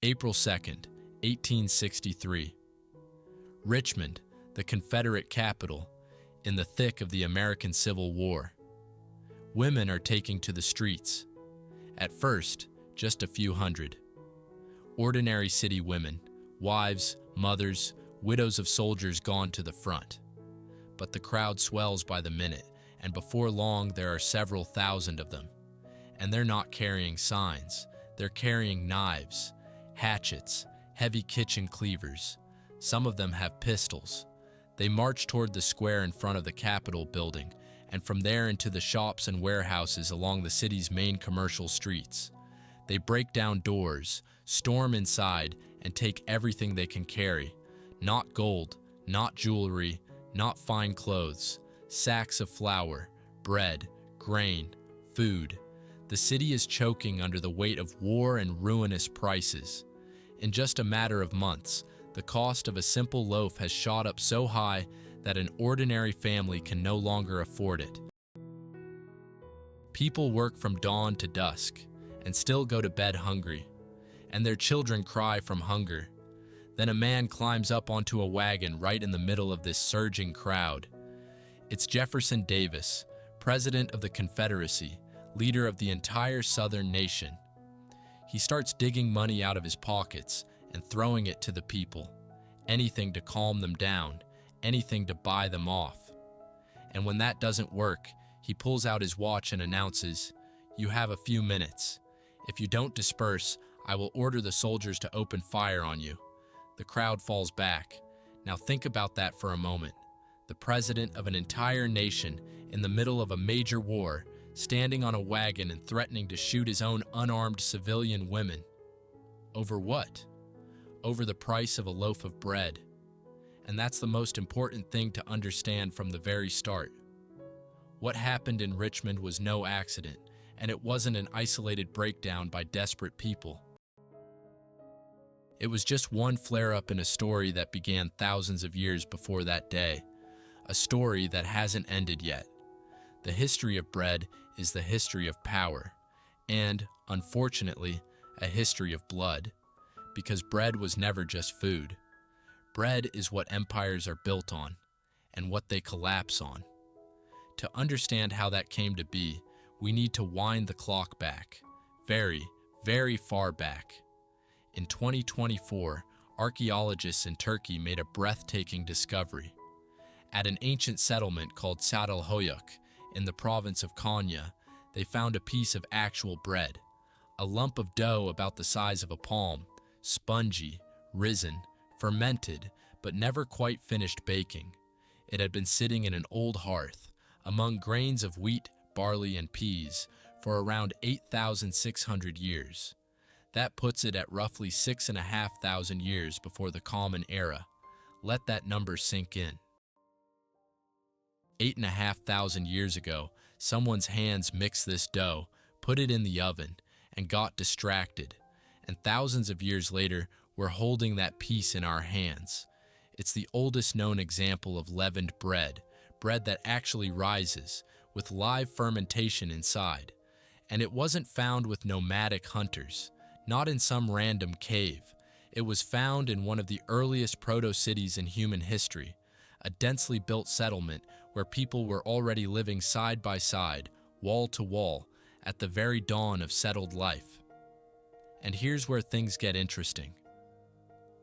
April 2nd, 1863. Richmond, the Confederate capital, in the thick of the American Civil War. Women are taking to the streets. At first, just a few hundred. Ordinary city women, wives, mothers, widows of soldiers gone to the front. But the crowd swells by the minute, and before long there are several thousand of them. And they're not carrying signs, they're carrying knives, hatchets, heavy kitchen cleavers. Some of them have pistols. They march toward the square in front of the Capitol building, and from there into the shops and warehouses along the city's main commercial streets. They break down doors, storm inside, and take everything they can carry. Not gold, not jewelry, not fine clothes, sacks of flour, bread, grain, food. The city is choking under the weight of war and ruinous prices. In just a matter of months, the cost of a simple loaf has shot up so high that an ordinary family can no longer afford it. People work from dawn to dusk and still go to bed hungry, and their children cry from hunger. Then a man climbs up onto a wagon right in the middle of this surging crowd. It's Jefferson Davis, President of the Confederacy, leader of the entire Southern nation. He starts digging money out of his pockets and throwing it to the people. Anything to calm them down, anything to buy them off. And when that doesn't work, he pulls out his watch and announces, "You have a few minutes. If you don't disperse, I will order the soldiers to open fire on you." The crowd falls back. Now think about that for a moment. The president of an entire nation in the middle of a major war, standing on a wagon and threatening to shoot his own unarmed civilian women. Over what? Over the price of a loaf of bread. And that's the most important thing to understand from the very start. What happened in Richmond was no accident, and it wasn't an isolated breakdown by desperate people. It was just one flare-up in a story that began thousands of years before that day, a story that hasn't ended yet. The history of bread is the history of power, and, unfortunately, a history of blood, because bread was never just food. Bread is what empires are built on, and what they collapse on. To understand how that came to be, we need to wind the clock back, very, very far back. In 2024, archaeologists in Turkey made a breathtaking discovery. At an ancient settlement called Çatalhöyük in the province of Konya, they found a piece of actual bread, a lump of dough about the size of a palm, spongy, risen, fermented, but never quite finished baking. It had been sitting in an old hearth, among grains of wheat, barley, and peas, for around 8,600 years. That puts it at roughly 6,500 years before the Common Era. Let that number sink in. 8,500 years ago, someone's hands mixed this dough, put it in the oven, and got distracted. And thousands of years later, we're holding that piece in our hands. It's the oldest known example of leavened bread, bread that actually rises, with live fermentation inside. And it wasn't found with nomadic hunters, not in some random cave. It was found in one of the earliest proto-cities in human history, a densely built settlement where people were already living side by side, wall to wall, at the very dawn of settled life. And here's where things get interesting.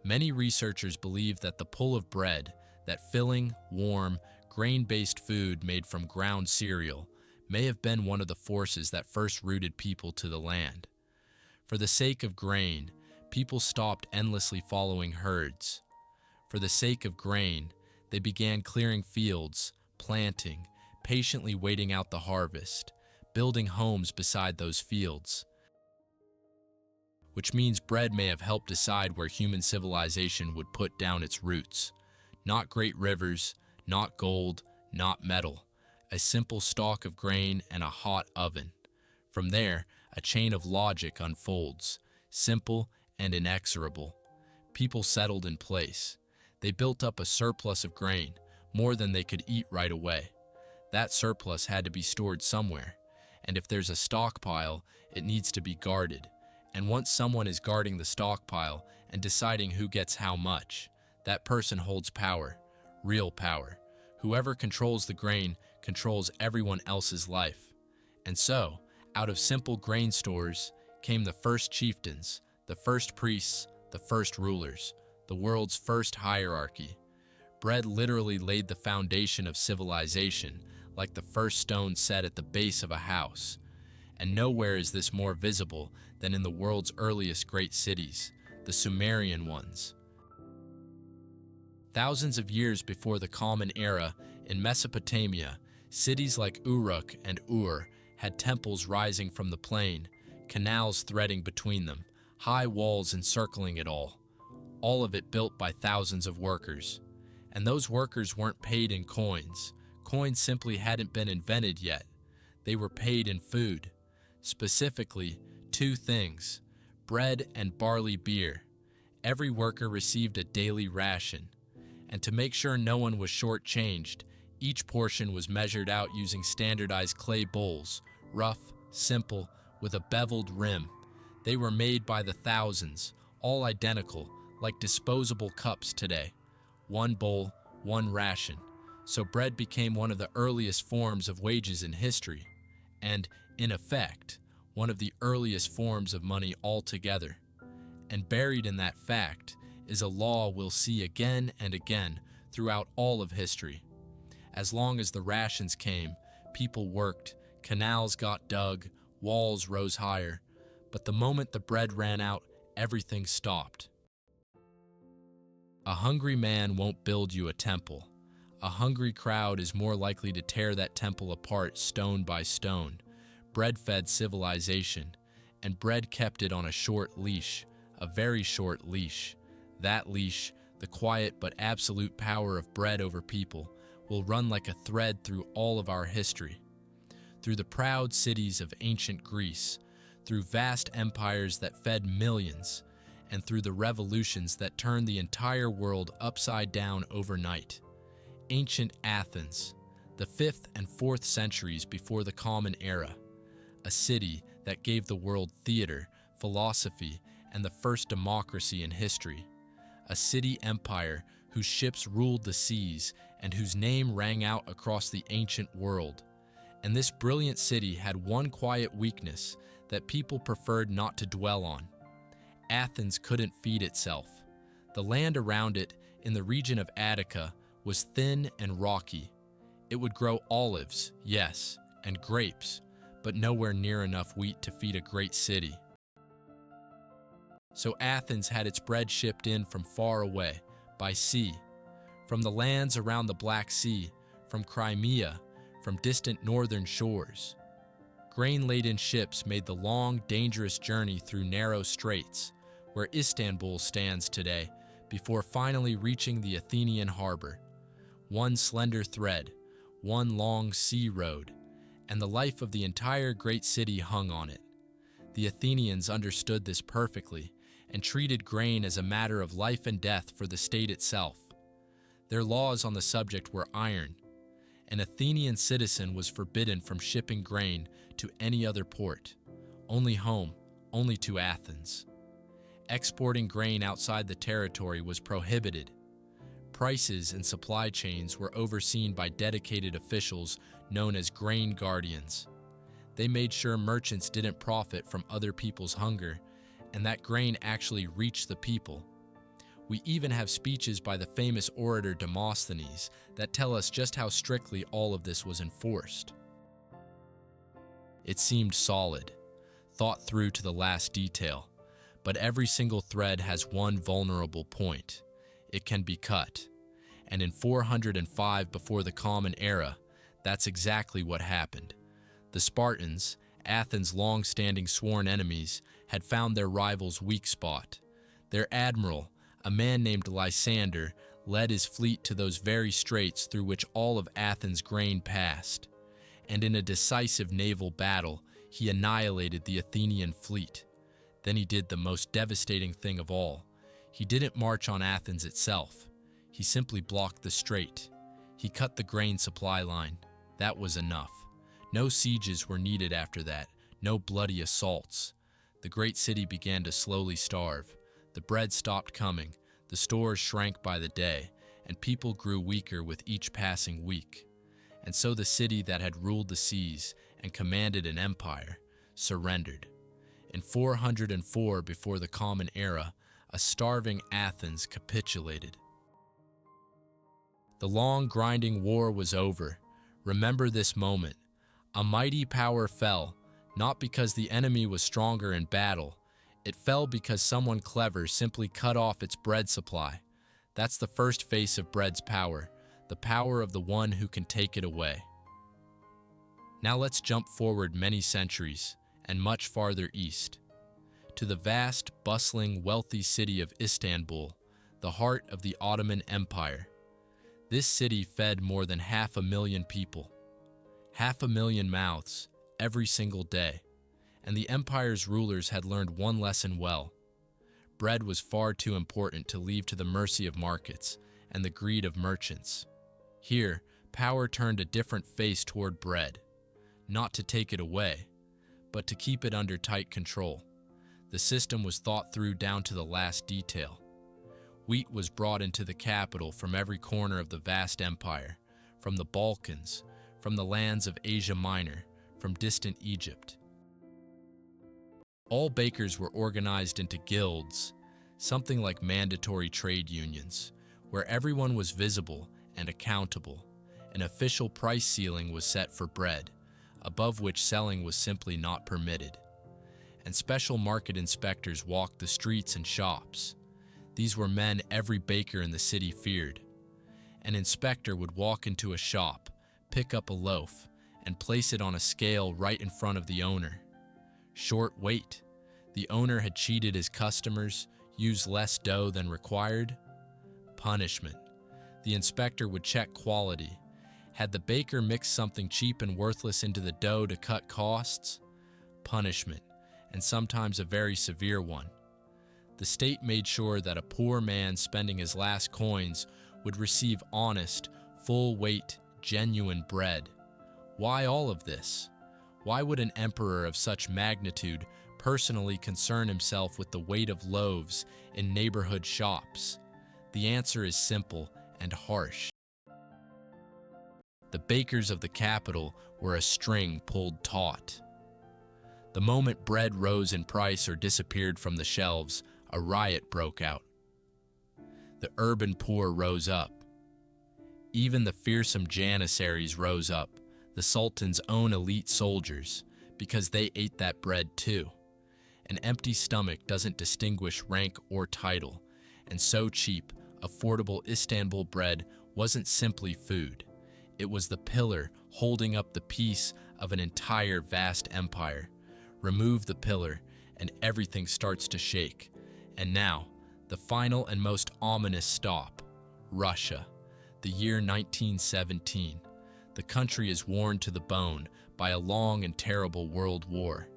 Many researchers believe that the pull of bread, that filling, warm, grain-based food made from ground cereal, may have been one of the forces that first rooted people to the land. For the sake of grain, people stopped endlessly following herds. For the sake of grain, they began clearing fields, planting, patiently waiting out the harvest, building homes beside those fields. Which means bread may have helped decide where human civilization would put down its roots. Not great rivers, not gold, not metal. A simple stalk of grain and a hot oven. From there, a chain of logic unfolds, simple and inexorable. People settled in place. They built up a surplus of grain, more than they could eat right away. That surplus had to be stored somewhere, and if there's a stockpile, it needs to be guarded. And once someone is guarding the stockpile and deciding who gets how much, that person holds power, real power. Whoever controls the grain controls everyone else's life. And so, out of simple grain stores came the first chieftains, the first priests, the first rulers, the world's first hierarchy. Bread literally laid the foundation of civilization, like the first stone set at the base of a house. And nowhere is this more visible than in the world's earliest great cities, the Sumerian ones. Thousands of years before the Common Era, in Mesopotamia, cities like Uruk and Ur had temples rising from the plain, canals threading between them, high walls encircling it all of it built by thousands of workers. And those workers weren't paid in coins. Coins simply hadn't been invented yet. They were paid in food. Specifically, two things: bread and barley beer. Every worker received a daily ration. And to make sure no one was shortchanged, each portion was measured out using standardized clay bowls, rough, simple, with a beveled rim. They were made by the thousands, all identical, like disposable cups today. One bowl, one ration. So bread became one of the earliest forms of wages in history, and, in effect, one of the earliest forms of money altogether. And buried in that fact is a law we'll see again and again throughout all of history. As long as the rations came, people worked, canals got dug, walls rose higher. But the moment the bread ran out, everything stopped. A hungry man won't build you a temple. A hungry crowd is more likely to tear that temple apart stone by stone. Bread fed civilization, and bread kept it on a short leash, a very short leash. That leash, the quiet but absolute power of bread over people, will run like a thread through all of our history. Through the proud cities of ancient Greece, through vast empires that fed millions, and through the revolutions that turned the entire world upside down overnight. Ancient Athens, the 5th and 4th centuries before the Common Era, a city that gave the world theater, philosophy, and the first democracy in history. A city empire whose ships ruled the seas and whose name rang out across the ancient world. And this brilliant city had one quiet weakness that people preferred not to dwell on. Athens couldn't feed itself. The land around it, in the region of Attica, was thin and rocky. It would grow olives, yes, and grapes, but nowhere near enough wheat to feed a great city. So Athens had its bread shipped in from far away, by sea, from the lands around the Black Sea, from Crimea, from distant northern shores. Grain-laden ships made the long, dangerous journey through narrow straits, where Istanbul stands today, before finally reaching the Athenian harbor. One slender thread, one long sea road, and the life of the entire great city hung on it. The Athenians understood this perfectly and treated grain as a matter of life and death for the state itself. Their laws on the subject were iron. An Athenian citizen was forbidden from shipping grain to any other port, only home, only to Athens. Exporting grain outside the territory was prohibited. Prices and supply chains were overseen by dedicated officials known as grain guardians. They made sure merchants didn't profit from other people's hunger, and that grain actually reached the people. We even have speeches by the famous orator Demosthenes that tell us just how strictly all of this was enforced. It seemed solid, thought through to the last detail, but every single thread has one vulnerable point. It can be cut. And in 405 before the Common Era, that's exactly what happened. The Spartans, Athens' long-standing sworn enemies, had found their rival's weak spot. Their admiral, a man named Lysander, led his fleet to those very straits through which all of Athens' grain passed. And in a decisive naval battle, he annihilated the Athenian fleet. Then he did the most devastating thing of all. He didn't march on Athens itself. He simply blocked the strait. He cut the grain supply line. That was enough. No sieges were needed after that, no bloody assaults. The the great city began to slowly starve. The bread stopped coming, the stores shrank by the day, and people grew weaker with each passing week. And so the city that had ruled the seas and commanded an empire surrendered. In 404 before the Common Era, a starving Athens capitulated. The long, grinding war was over. Remember this moment. A mighty power fell, not because the enemy was stronger in battle. It fell because someone clever simply cut off its bread supply. That's the first face of bread's power, the power of the one who can take it away. Now let's jump forward many centuries, and much farther east, to the vast, bustling, wealthy city of Istanbul, the heart of the Ottoman Empire. This city fed more than 500,000 people, 500,000 mouths, every single day. And the empire's rulers had learned one lesson well. Bread was far too important to leave to the mercy of markets and the greed of merchants. Here, power turned a different face toward bread, not to take it away, but to keep it under tight control. The system was thought through down to the last detail. Wheat was brought into the capital from every corner of the vast empire, from the Balkans, from the lands of Asia Minor, from distant Egypt. All bakers were organized into guilds, something like mandatory trade unions, where everyone was visible and accountable. An official price ceiling was set for bread, above which selling was simply not permitted. And special market inspectors walked the streets and shops. These were men every baker in the city feared. An inspector would walk into a shop, pick up a loaf, and place it on a scale right in front of the owner. Short wait. The owner had cheated his customers, used less dough than required. Punishment. The inspector would check quality. Had the baker mixed something cheap and worthless into the dough to cut costs? Punishment, and sometimes a very severe one. The state made sure that a poor man spending his last coins would receive honest, full-weight, genuine bread. Why all of this? Why would an emperor of such magnitude personally concern himself with the weight of loaves in neighborhood shops? The answer is simple and harsh. The bakers of the capital were a string pulled taut. The moment bread rose in price or disappeared from the shelves, a riot broke out. The urban poor rose up. Even the fearsome janissaries rose up, the Sultan's own elite soldiers, because they ate that bread too. An empty stomach doesn't distinguish rank or title, and so cheap, affordable Istanbul bread wasn't simply food. It was the pillar holding up the peace of an entire vast empire. Remove the pillar, and everything starts to shake. And now, the final and most ominous stop, Russia, the year 1917. The country is worn to the bone by a long and terrible world war.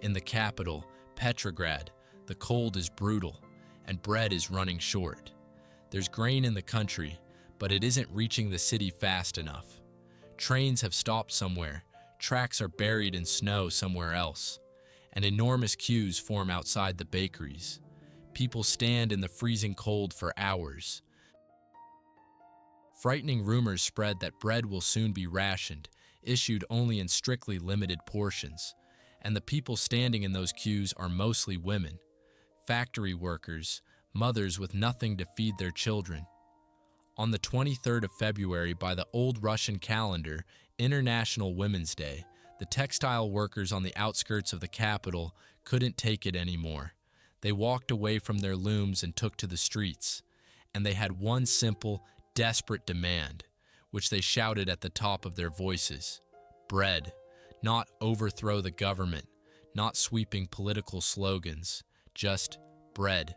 In the capital, Petrograd, the cold is brutal, and bread is running short. There's grain in the country, but it isn't reaching the city fast enough. Trains have stopped somewhere, tracks are buried in snow somewhere else, and enormous queues form outside the bakeries. People stand in the freezing cold for hours. Frightening rumors spread that bread will soon be rationed, issued only in strictly limited portions, and the people standing in those queues are mostly women, factory workers, mothers with nothing to feed their children. On the 23rd of February by the old Russian calendar, International Women's Day, the textile workers on the outskirts of the capital couldn't take it anymore. They walked away from their looms and took to the streets, and they had one simple, desperate demand, which they shouted at the top of their voices. Bread. Not overthrow the government, not sweeping political slogans, just bread.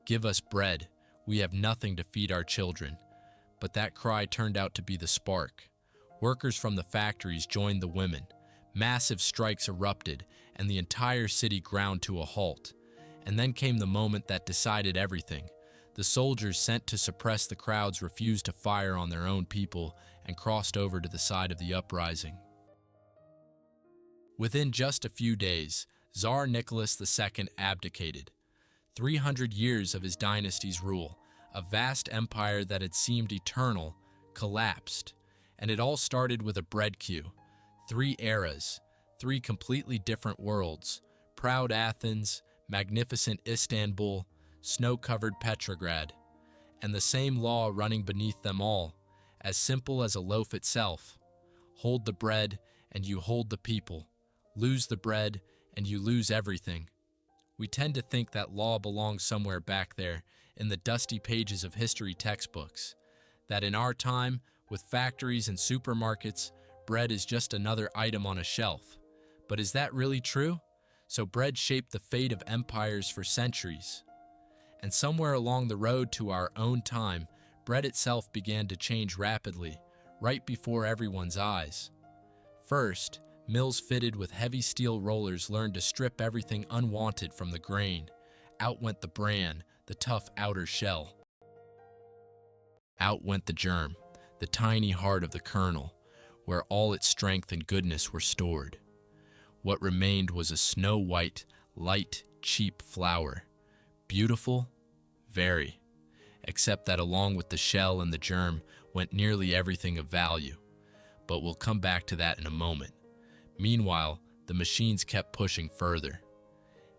Give us bread. We have nothing to feed our children. But that cry turned out to be the spark. Workers from the factories joined the women. Massive strikes erupted, and the entire city ground to a halt. And then came the moment that decided everything. The soldiers sent to suppress the crowds refused to fire on their own people and crossed over to the side of the uprising. Within just a few days, Tsar Nicholas II abdicated. 300 years of his dynasty's rule, a vast empire that had seemed eternal, collapsed. And it all started with a bread queue. 3 eras, 3 completely different worlds: proud Athens, magnificent Istanbul, snow-covered Petrograd. And the same law running beneath them all, as simple as a loaf itself. Hold the bread, and you hold the people. Lose the bread, and you lose everything. We tend to think that law belongs somewhere back there, in the dusty pages of history textbooks. That in our time, with factories and supermarkets, bread is just another item on a shelf. But is that really true? So bread shaped the fate of empires for centuries. And somewhere along the road to our own time, bread itself began to change rapidly, right before everyone's eyes. First, mills fitted with heavy steel rollers learned to strip everything unwanted from the grain. Out went the bran, the tough outer shell. Out went the germ, the tiny heart of the kernel, where all its strength and goodness were stored. What remained was a snow-white, light, cheap flour. Beautiful? Very. Except that along with the shell and the germ went nearly everything of value. But we'll come back to that in a moment. Meanwhile, the machines kept pushing further.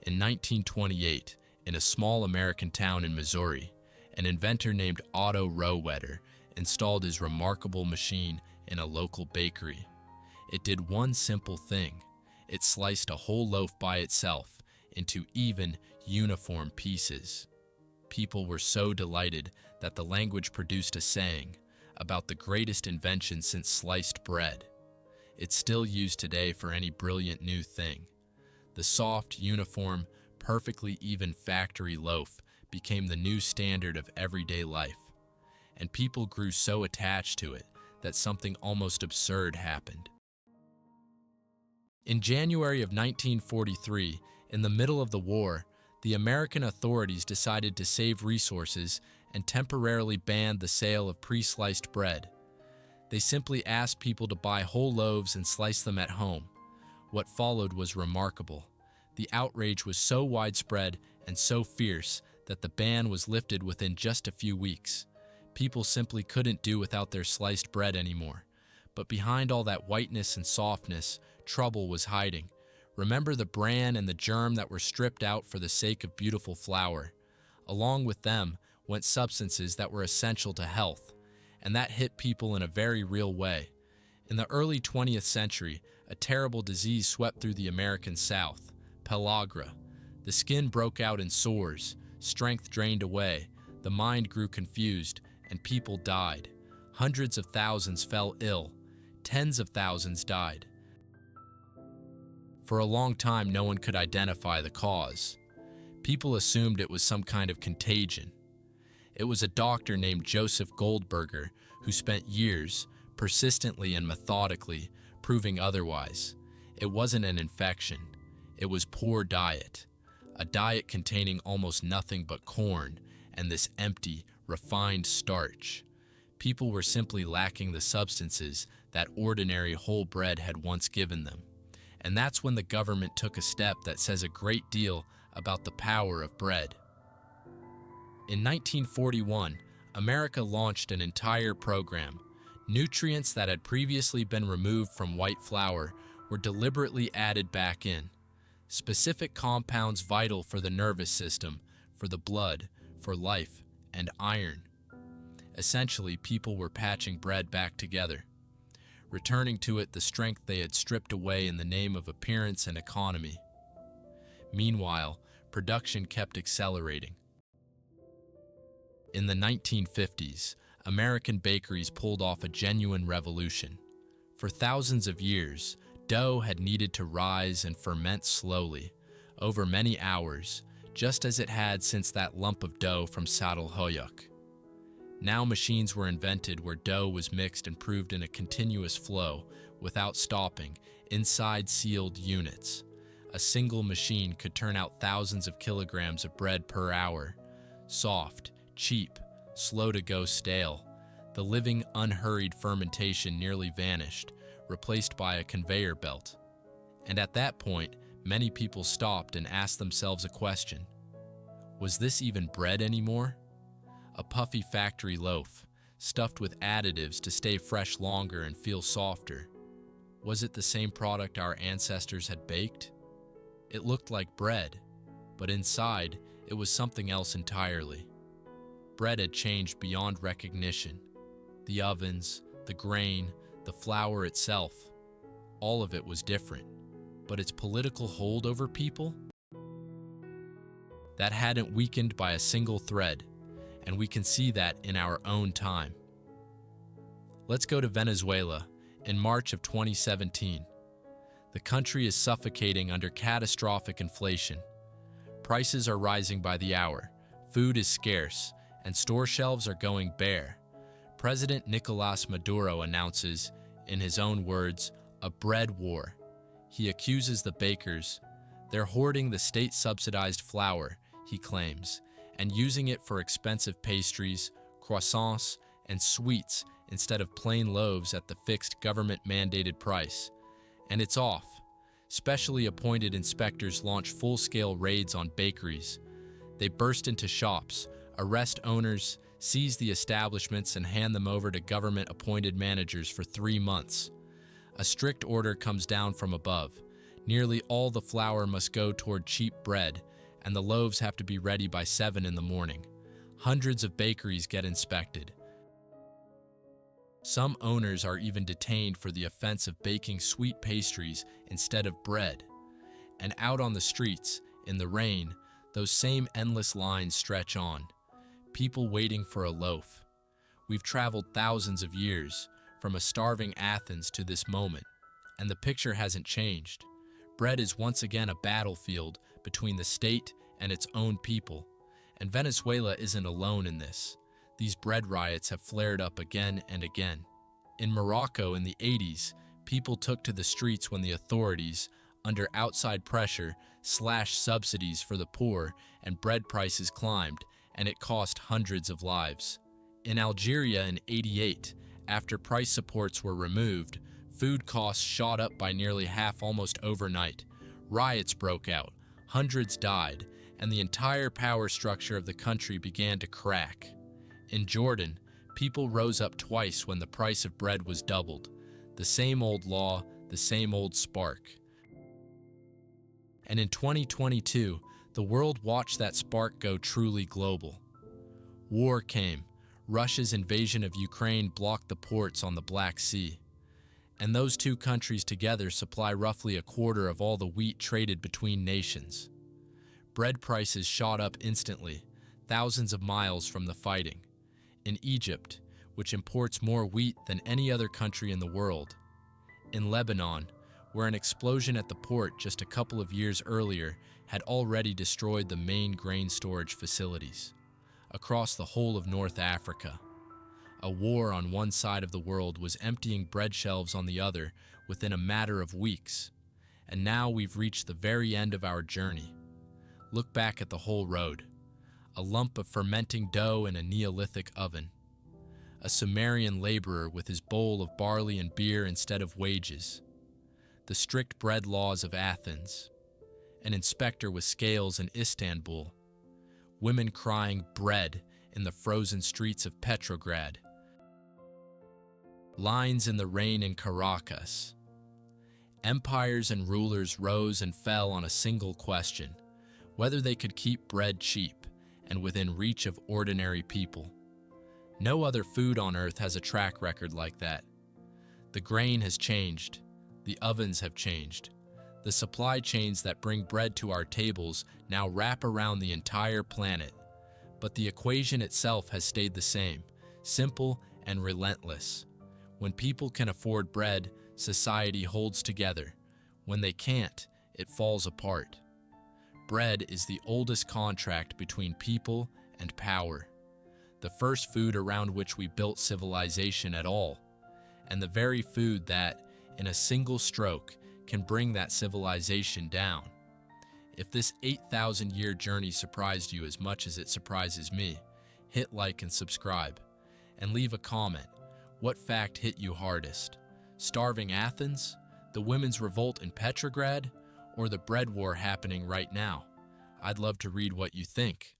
In 1928, in a small American town in Missouri, an inventor named Otto Rohwedder installed his remarkable machine in a local bakery. It did one simple thing. It sliced a whole loaf by itself into even, uniform pieces. People were so delighted that the language produced a saying about the greatest invention since sliced bread. It's still used today for any brilliant new thing. The soft, uniform, perfectly even factory loaf became the new standard of everyday life. And people grew so attached to it that something almost absurd happened. In January of 1943, in the middle of the war, the American authorities decided to save resources and temporarily banned the sale of pre-sliced bread. They simply asked people to buy whole loaves and slice them at home. What followed was remarkable. The outrage was so widespread and so fierce that the ban was lifted within just a few weeks. People simply couldn't do without their sliced bread anymore. But behind all that whiteness and softness, trouble was hiding. Remember the bran and the germ that were stripped out for the sake of beautiful flour. Along with them went substances that were essential to health, and that hit people in a very real way. In the early 20th century, a terrible disease swept through the American South, pellagra. The skin broke out in sores, strength drained away, the mind grew confused, and people died. Hundreds of thousands fell ill. Tens of thousands died. For a long time, no one could identify the cause. People assumed it was some kind of contagion. It was a doctor named Joseph Goldberger who spent years, persistently and methodically, proving otherwise. It wasn't an infection. It was poor diet. A diet containing almost nothing but corn and this empty, refined starch. People were simply lacking the substances that ordinary whole bread had once given them. And that's when the government took a step that says a great deal about the power of bread. In 1941, America launched an entire program. Nutrients that had previously been removed from white flour were deliberately added back in. Specific compounds vital for the nervous system, for the blood, for life, and iron. Essentially, people were patching bread back together, returning to it the strength they had stripped away in the name of appearance and economy. Meanwhile, production kept accelerating. In the 1950s, American bakeries pulled off a genuine revolution. For thousands of years, dough had needed to rise and ferment slowly, over many hours, just as it had since that lump of dough from Çatalhöyük. Now machines were invented where dough was mixed and proved in a continuous flow, without stopping, inside sealed units. A single machine could turn out thousands of kilograms of bread per hour. Soft, cheap, slow to go stale. The living, unhurried fermentation nearly vanished, replaced by a conveyor belt. And at that point, many people stopped and asked themselves a question. Was this even bread anymore? A puffy factory loaf, stuffed with additives to stay fresh longer and feel softer. Was it the same product our ancestors had baked? It looked like bread, but inside, it was something else entirely. Bread had changed beyond recognition. The ovens, the grain, the flour itself, all of it was different. But its political hold over people? That hadn't weakened by a single thread, and we can see that in our own time. Let's go to Venezuela in March of 2017. The country is suffocating under catastrophic inflation. Prices are rising by the hour, food is scarce, and store shelves are going bare. President Nicolas Maduro announces, in his own words, a bread war. He accuses the bakers. They're hoarding the state-subsidized flour, he claims, and using it for expensive pastries, croissants, and sweets instead of plain loaves at the fixed government-mandated price. And it's off. Specially appointed inspectors launch full-scale raids on bakeries. They burst into shops, arrest owners, seize the establishments, and hand them over to government-appointed managers for 3 months. A strict order comes down from above. Nearly all the flour must go toward cheap bread, and the loaves have to be ready by 7 in the morning. Hundreds of bakeries get inspected. Some owners are even detained for the offense of baking sweet pastries instead of bread. And out on the streets, in the rain, those same endless lines stretch on. People waiting for a loaf. We've traveled thousands of years, from a starving Athens to this moment, and the picture hasn't changed. Bread is once again a battlefield between the state and its own people, and Venezuela isn't alone in this. These bread riots have flared up again and again. In Morocco in the 80s, people took to the streets when the authorities, under outside pressure, slashed subsidies for the poor and bread prices climbed, and it cost hundreds of lives. In Algeria in '88, after price supports were removed, food costs shot up by nearly half almost overnight. Riots broke out, hundreds died, and the entire power structure of the country began to crack. In Jordan, people rose up twice when the price of bread was doubled. The same old law, the same old spark. And in 2022, the world watched that spark go truly global. War came. Russia's invasion of Ukraine blocked the ports on the Black Sea. And those two countries together supply roughly a quarter of all the wheat traded between nations. Bread prices shot up instantly, thousands of miles from the fighting. In Egypt, which imports more wheat than any other country in the world. In Lebanon, where an explosion at the port just a couple of years earlier had already destroyed the main grain storage facilities. Across the whole of North Africa. A war on one side of the world was emptying bread shelves on the other within a matter of weeks. And now we've reached the very end of our journey. Look back at the whole road. A lump of fermenting dough in a Neolithic oven. A Sumerian laborer with his bowl of barley and beer instead of wages. The strict bread laws of Athens. An inspector with scales in Istanbul. Women crying bread in the frozen streets of Petrograd. Lines in the rain in Caracas. Empires and rulers rose and fell on a single question, whether they could keep bread cheap and within reach of ordinary people. No other food on earth has a track record like that. The grain has changed. The ovens have changed. The supply chains that bring bread to our tables now wrap around the entire planet. But the equation itself has stayed the same, simple and relentless. When people can afford bread, society holds together. When they can't, it falls apart. Bread is the oldest contract between people and power. The first food around which we built civilization at all. And the very food that, in a single stroke, can bring that civilization down. If this 8,000-year journey surprised you as much as it surprises me, hit like and subscribe. And leave a comment. What fact hit you hardest? Starving Athens? The women's revolt in Petrograd? or the bread war happening right now? I'd love to read what you think.